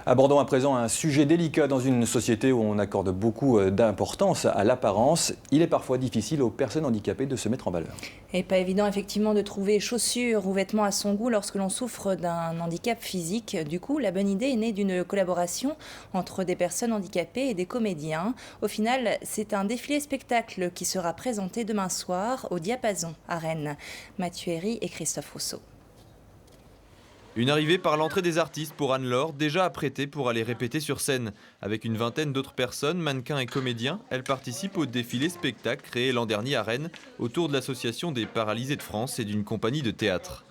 Abordons à présent un sujet délicat dans une société où on accorde beaucoup d'importance à l'apparence. Il est parfois difficile aux personnes handicapées de se mettre en valeur. Et pas évident effectivement de trouver chaussures ou vêtements à son goût lorsque l'on souffre d'un handicap physique. Du coup, la bonne idée est née d'une collaboration entre des personnes handicapées et des comédiens. Au final, c'est un défilé spectacle qui sera présenté demain soir au Diapason à Rennes. Mathieu Herry et Christophe Rousseau. Une arrivée par l'entrée des artistes pour Anne-Laure, déjà apprêtée pour aller répéter sur scène. Avec une vingtaine d'autres personnes, mannequins et comédiens, elle participe au défilé spectacle créé l'an dernier à Rennes autour de l'Association des paralysés de France et d'une compagnie de théâtre.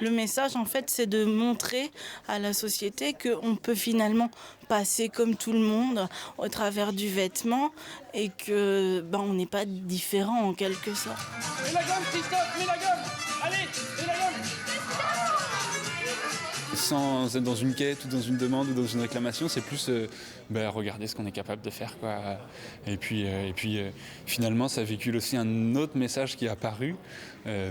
Le message, en fait, c'est de montrer à la société qu'on peut finalement passer comme tout le monde au travers du vêtement et que on n'est pas différent en quelque sorte. Mets la gomme, Christophe, mets la gomme. Allez, mets la gomme. Sans être dans une quête ou dans une demande ou dans une réclamation, c'est plus regarder ce qu'on est capable de faire, quoi. Et puis finalement, ça véhicule aussi un autre message qui est apparu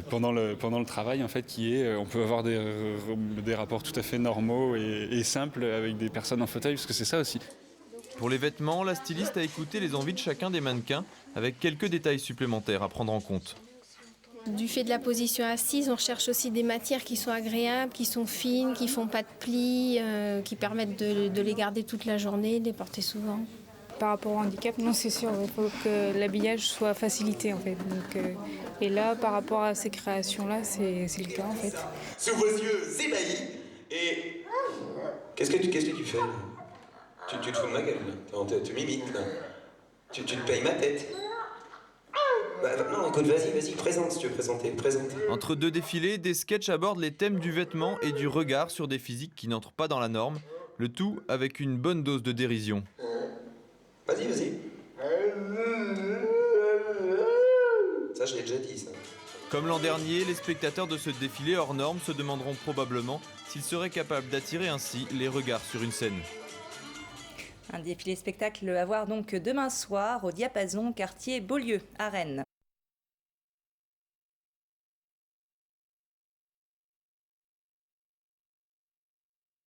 pendant le travail, en fait, qui est on peut avoir des rapports tout à fait normaux et simples avec des personnes en fauteuil, parce que c'est ça aussi. Pour les vêtements, la styliste a écouté les envies de chacun des mannequins avec quelques détails supplémentaires à prendre en compte. Du fait de la position assise, on recherche aussi des matières qui sont agréables, qui sont fines, qui ne font pas de plis, qui permettent de les garder toute la journée, de les porter souvent. Par rapport au handicap, non, c'est sûr, il faut que l'habillage soit facilité en fait. Et là, par rapport à ces créations-là, c'est le cas en fait. Sous vos yeux ébahis et... Qu'est-ce que tu fais là? Tu te fous de ma gueule là. Tu m'imites là. Tu te payes ma tête. Non, écoute, vas-y, présente si tu veux présenter, présente. Entre deux défilés, des sketchs abordent les thèmes du vêtement et du regard sur des physiques qui n'entrent pas dans la norme, le tout avec une bonne dose de dérision. Vas-y. Ça, je l'ai déjà dit, ça. Comme l'an dernier, les spectateurs de ce défilé hors norme se demanderont probablement s'ils seraient capables d'attirer ainsi les regards sur une scène. Un défilé spectacle à voir donc demain soir au Diapason, quartier Beaulieu à Rennes.